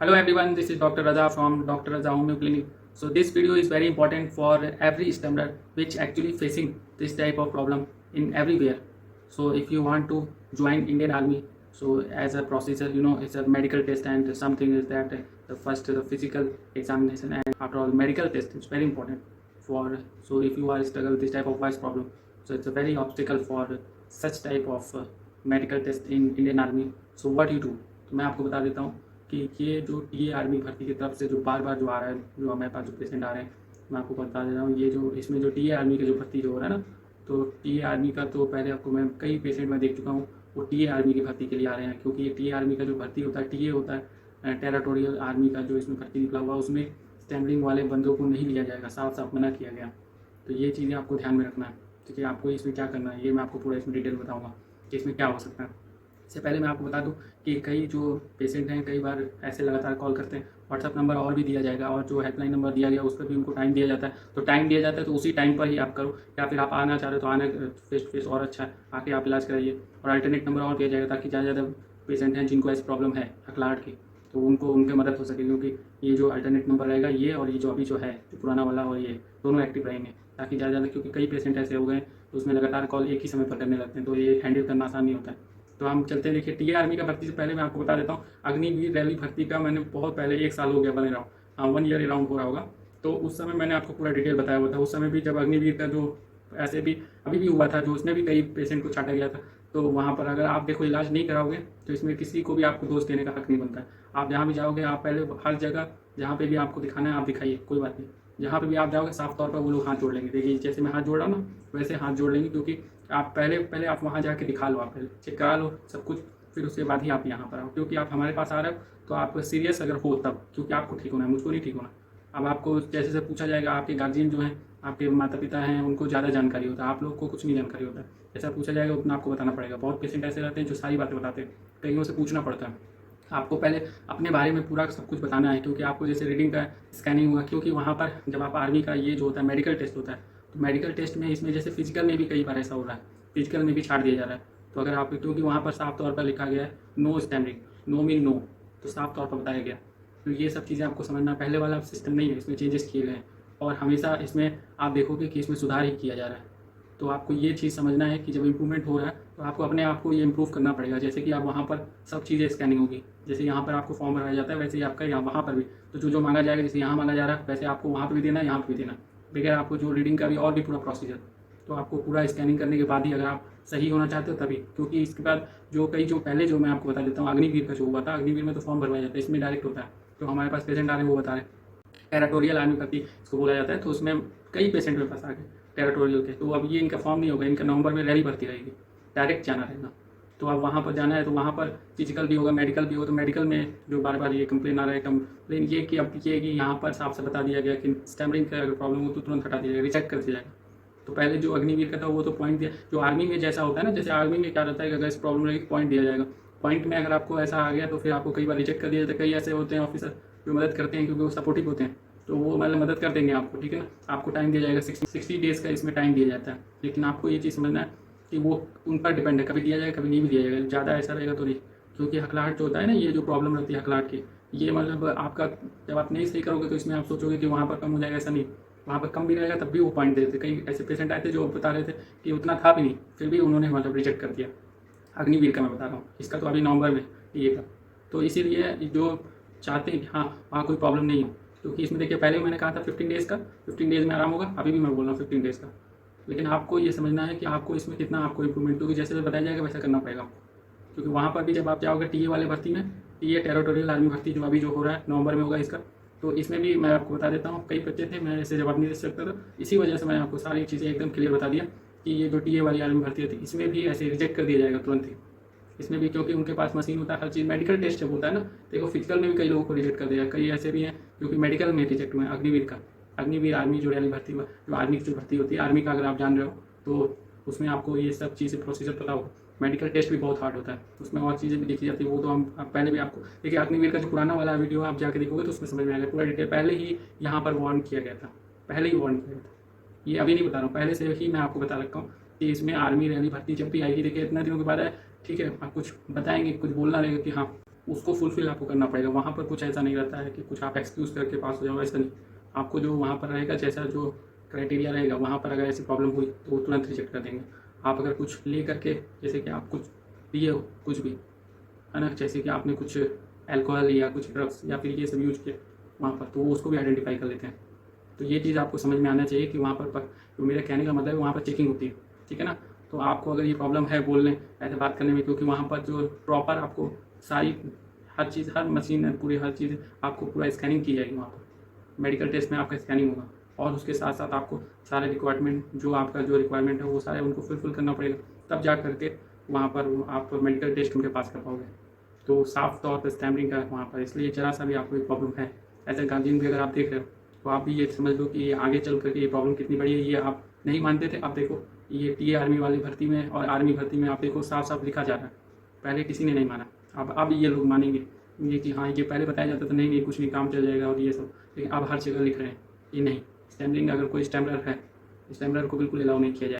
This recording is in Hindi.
Hello everyone, this is Dr. Raza from Dr. Raza Homeo Clinic. So this video is very important for every stammerer which actually facing this type of problem in everywhere. So if you want to join Indian Army, so as a procedure, it's a medical test and something is that the physical examination and after all medical test is very important for. So if you are struggle with this type of voice problem, so it's a very obstacle for such type of medical test in Indian Army. So what you do? तो मैं आपको बता देता हूँ कि ये जो टीए आर्मी भर्ती की तरफ से जो बार बार जो आ रहा है, जो हमारे पास जो पेशेंट आ रहे हैं, मैं आपको बता दे रहा हूँ ये जो इसमें जो टीए आर्मी का जो भर्ती जो हो रहा है ना, तो टीए आर्मी का तो पहले आपको मैं कई पेशेंट में देख चुका हूँ वो टीए आर्मी की भर्ती के लिए आ रहे हैं, क्योंकि ये टीए आर्मी का जो भर्ती होता है, टीए होता है टेरिटोरियल आर्मी का जो इसमें भर्ती निकला हुआ, उसमें स्टैम्पलिंग वाले बंदों को नहीं लिया जाएगा, साफ साफ मना किया गया। तो ये चीज़ें आपको ध्यान में रखना है, ठीक है। आपको इसमें क्या करना है ये मैं आपको पूरा इसमें डिटेल बताऊँगा कि इसमें क्या हो सकता है। इससे पहले मैं आपको बता दूं कि कई जो पेशेंट हैं कई बार ऐसे लगातार कॉल करते हैं, व्हाट्सअप नंबर और भी दिया जाएगा और जो हेल्पलाइन नंबर दिया गया उस पर भी उनको टाइम दिया जाता है। तो टाइम दिया जाता है तो उसी टाइम पर ही आप करो, या फिर आप आना चाह रहे हो तो आना फेस टू फेस और अच्छा है, आके आप इलाज कराइए। और अल्टरनेट नंबर और दिया जाएगा ताकि ज़्यादा ज़्यादा पेशेंट हैं जिनको ऐसी प्रॉब्लम है हकलाहट की, तो उनको उनके मदद हो सके, क्योंकि ये जो अल्टरनेट नंबर रहेगा ये और ये जो अभी जो है जो पुराना वाला और ये दोनों एक्टिव रहेंगे, ताकि ज़्यादा ज़्यादा, क्योंकि कई पेशेंट ऐसे हो गए तो उसमें लगातार कॉल एक ही समय पर करने लगते हैं, तो ये हैंडल करना आसान नहीं होता है। तो हम चलते हैं। देखिए टीए आर्मी का भर्ती से पहले मैं आपको बता देता हूँ, अग्निवीर रैली भर्ती का मैंने बहुत पहले 1 साल हो गया बने रहा हूँ, हाँ 1 ईयर अराउंड हो रहा होगा। तो उस समय मैंने आपको पूरा डिटेल बताया हुआ था। उस समय भी जब अग्निवीर का जो ऐसे भी अभी भी हुआ था, जो उसमें भी कई पेशेंट को छाटा गया था, तो वहाँ पर अगर आप देखो इलाज नहीं कराओगे तो इसमें किसी को भी आपको दोष देने का हक नहीं बनता है। आप जहाँ भी जाओगे आप पहले हर जगह जहाँ पे भी आपको दिखाना है आप दिखाइए, कोई बात नहीं। जहाँ पे भी आप जाओगे साफ तौर पर वो लोग हाथ जोड़ लेंगे। देखिए जैसे मैं हाथ जोड़ रहा हूँ ना, वैसे हाथ जोड़ लेंगे, क्योंकि आप पहले आप वहाँ जाके दिखा लो, आप पहले चेक करा लो सब कुछ, फिर उसके बाद ही आप यहाँ पर आओ, क्योंकि आप हमारे पास आ रहे हो तो आप सीरियस अगर हो तब, क्योंकि आपको ठीक होना है, मुझको नहीं ठीक होना। अब आपको जैसे से पूछा जाएगा, आपके गार्जियन जो हैं, आपके माता पिता हैं, उनको ज़्यादा जानकारी होता है, आप लोग को कुछ नहीं जानकारी होता है। जैसा पूछा जाएगा उतना आपको बताना पड़ेगा। बहुत पेशेंट ऐसे रहते हैं जो सारी बातें बताते हैं, कईयों से पूछना पड़ता है। आपको पहले अपने बारे में पूरा सब कुछ बताना है, क्योंकि आपको जैसे रीडिंग का स्कैनिंग हुआ, क्योंकि वहाँ पर जब आप आर्मी का ये जो होता है मेडिकल टेस्ट होता है, तो मेडिकल टेस्ट में इसमें जैसे फिजिकल में भी कई बार ऐसा हो रहा है, फिजिकल में भी छाड़ दिया जा रहा है। तो अगर आप, क्योंकि वहाँ पर साफ तौर पर लिखा गया है नो स्टैम्पलिंग, नो मीन नो, तो साफ तौर पर बताया गया। तो ये सब चीज़ें आपको समझना, पहले वाला सिस्टम नहीं है, इसमें चेंजेस किए गए हैं और हमेशा इसमें आप देखोगे कि इसमें सुधार ही किया जा रहा है। तो आपको ये चीज़ समझना है कि जब इम्प्रूवमेंट हो रहा है तो आपको अपने आप को ये इम्प्रूव करना पड़ेगा। जैसे कि आप वहाँ पर सब चीज़ें स्कैनिंग होगी, जैसे यहाँ पर आपको फॉर्म भराया जाता है वैसे ही आपका यहाँ वहाँ पर भी, तो जो जो मांगा जाएगा, जैसे यहाँ मांगा जा रहा है वैसे आपको वहाँ पर भी देना है, यहाँ पर भी देना, बगैर आपको जो रीडिंग का भी और भी पूरा प्रोसीजर। तो आपको पूरा स्कैनिंग करने के बाद ही अगर आप सही होना चाहते हो तभी, क्योंकि इसके बाद जो पहले जो मैं आपको बता देता हूँ अग्निवीर का जो हुआ था, अग्निवीर में तो फॉर्म भरवाया जाता है, इसमें डायरेक्ट होता है। तो हमारे पास पेशेंट आ रहे हैं वो बता रहे हैं टेरिटोरियल आर्मी भर्ती इसको बोला जाता है, तो उसमें कई पेशेंट मेरे पास आ गए टेरिटोरियल के। तो अब ये इनका फॉर्म नहीं होगा, इनका नवंबर में रैली भर्ती रहेगी, डायरेक्ट जाना रहेगा। तो अब वहाँ पर जाना है तो वहाँ पर फिजिकल भी होगा, मेडिकल भी होगा। तो मेडिकल में जो बार बार ये कंप्लेन आ रहा है, कंप्लेन ये कि अब ये कि यहाँ पर साफ से बता दिया गया कि स्टैमरिंग का अगर प्रॉब्लम हो तो तुरंत हटा दिया जाएगा, रिजेक्ट कर दिया जाएगा। तो पहले जो अग्निवीर का था वो तो पॉइंट दिया, जो आर्मी में जैसा होता है ना, जैसे आर्मी में क्या रहता है कि अगर इस प्रॉब्लम रहेगी पॉइंट दिया जाएगा, पॉइंट में अगर आपको ऐसा आ गया तो फिर आपको कई बार रिजेक्ट कर दिया जाता है। कई ऐसे होते हैं ऑफिसर जो मदद करते हैं, क्योंकि वो सपोर्टिव होते हैं, तो वो मतलब मदद कर देंगे आपको, ठीक है ना। आपको टाइम दिया जाएगा 60 डेज़ का इसमें टाइम दिया जाता है, लेकिन आपको ये चीज़ समझना है कि वो उन पर डिपेंड है, कभी दिया जाएगा कभी नहीं भी दिया जाएगा। ज़्यादा ऐसा रहेगा तो नहीं, क्योंकि हकलाहट जो होता है ना, ये जो प्रॉब्लम रहती है हकलाहट की, ये मतलब आपका जब आप नहीं सही करोगे तो इसमें आप सोचोगे कि वहाँ पर कम हो जाएगा, ऐसा नहीं, वहाँ पर कम भी रहेगा तब भी वो पॉइंट देते। कई ऐसे पेशेंट आए थे जो बता रहे थे कि उतना था भी नहीं, फिर भी उन्होंने मतलब रिजेक्ट कर दिया। अग्निवीर का मैं बता रहा हूँ, इसका तो अभी नवंबर में ये का। तो इसीलिए जो चाहते हैं कि हाँ वहाँ कोई प्रॉब्लम नहीं हो, क्योंकि इसमें देखिए पहले मैंने कहा था 15 डेज़ का, 15 डेज़ में आराम होगा, अभी भी मैं बोल रहा हूँ 15 डेज़ का। लेकिन आपको ये समझना है कि आपको इसमें कितना आपको इम्प्रूवमेंट, क्योंकि जैसे बताया जाएगा वैसा करना पड़ेगा आपको। क्योंकि वहाँ पर भी जब आप जाओगे टीए वाले भर्ती में, टीए टेरिटोरियल आर्मी भर्ती जो अभी जो हो रहा है नवंबर में होगा इसका, तो इसमें भी मैं आपको बता देता हूँ कई बच्चे थे मैं ऐसे जवाब नहीं दे सकता था, इसी वजह से मैंने आपको सारी चीज़ें एकदम क्लियर बता दिया कि ये जो टीए वाली आर्मी भर्ती होती है इसमें भी ऐसे रिजेक्ट कर दिया जाएगा तुरंत ही। इसमें भी क्योंकि उनके पास मशीन होता है, हर चीज़ मेडिकल टेस्ट जब होता है ना, देखो फिजिकल में भी कई लोगों को रिजेक्ट कर दिया, कई ऐसे भी हैं जो कि मेडिकल में रिजेक्ट हुए हैं। अग्निवीर आर्मी जो रैली भर्ती, जो आर्मी की जो भर्ती होती है आर्मी का, अगर आप जान रहे हो तो उसमें आपको ये सब चीज़ें प्रोसीजर पता हो। मेडिकल टेस्ट भी बहुत हार्ड होता है, उसमें और चीज़ें भी देखी जाती है, वो तो हम पहले भी आपको देखिए अग्निवीर का जो पुराना वाला वीडियो आप जाके देखोगे तो उसमें समझ में आएगा पूरा डिटेल, पहले ही यहाँ पर वार्न किया गया था, पहले ही वार्न किया गया था। ये अभी नहीं बता रहा हूँ, पहले से ही मैं आपको बता रखा हूँ कि इसमें आर्मी रैली भर्ती जब भी आएगी, देखिए इतना दिनों के बाद है, ठीक है, आप कुछ बताएंगे, कुछ बोलना रहेगा कि हाँ उसको फुलफिल आपको करना पड़ेगा। वहाँ पर कुछ ऐसा नहीं रहता है कि कुछ आप एक्सक्यूज़ करके पास हो जाओ, ऐसा नहीं। आपको जो वहाँ पर रहेगा, जैसा जो क्राइटेरिया रहेगा, वहाँ पर अगर ऐसी प्रॉब्लम हुई तो वो तुरंत रिजेक्ट कर देंगे। आप अगर कुछ ले करके, जैसे कि आप कुछ पिए हो, कुछ भी है ना, जैसे कि आपने कुछ अल्कोहल या कुछ ड्रग्स या फिर ये सब यूज किया वहाँ पर, तो वो उसको भी आइडेंटिफाई कर लेते हैं। तो ये चीज़ आपको समझ में आना चाहिए कि वहाँ पर तो मेरा कहने का मतलब है वहाँ पर चेकिंग होती है, ठीक है ना। तो आपको अगर ये प्रॉब्लम है बोलने ऐसे बात करने में, क्योंकि वहाँ पर जो प्रॉपर आपको सारी हर चीज़, हर मशीन, पूरी हर चीज़ आपको पूरा स्कैनिंग की जाएगी वहाँ पर। मेडिकल टेस्ट में आपका स्कैनिंग होगा, और उसके साथ साथ आपको सारे रिक्वायरमेंट जो आपका जो रिक्वायरमेंट है वो सारे उनको फुलफिल करना पड़ेगा, तब जा करके वहाँ पर आप मेडिकल टेस्ट उनके पास कर पाओगे। तो साफ तौर पर स्टैम्पिंग का वहाँ पर, इसलिए जरा सा भी आपको एक प्रॉब्लम है ऐसे गार्जियन भी अगर आप देख रहे हो, तो आप भी ये समझ लो कि ये आगे चल करके ये प्रॉब्लम कितनी बड़ी है। ये आप नहीं मानते थे, अब देखो ये टीए आर्मी वाली भर्ती में और आर्मी भर्ती में आप देखो साफ साफ लिखा जा रहा है। पहले किसी ने नहीं माना, अब ये लोग मानेंगे ये कि हाँ, ये पहले बताया जाता था नहीं नहीं कुछ नहीं, काम चल जाएगा और ये सब, लेकिन अब हर जगह लिख रहे हैं ये नहीं। स्टैम्पलिंग, अगर कोई स्टैम्पलर है, स्टैम्पलर को बिल्कुल अलाउ नहीं किया जाएगा।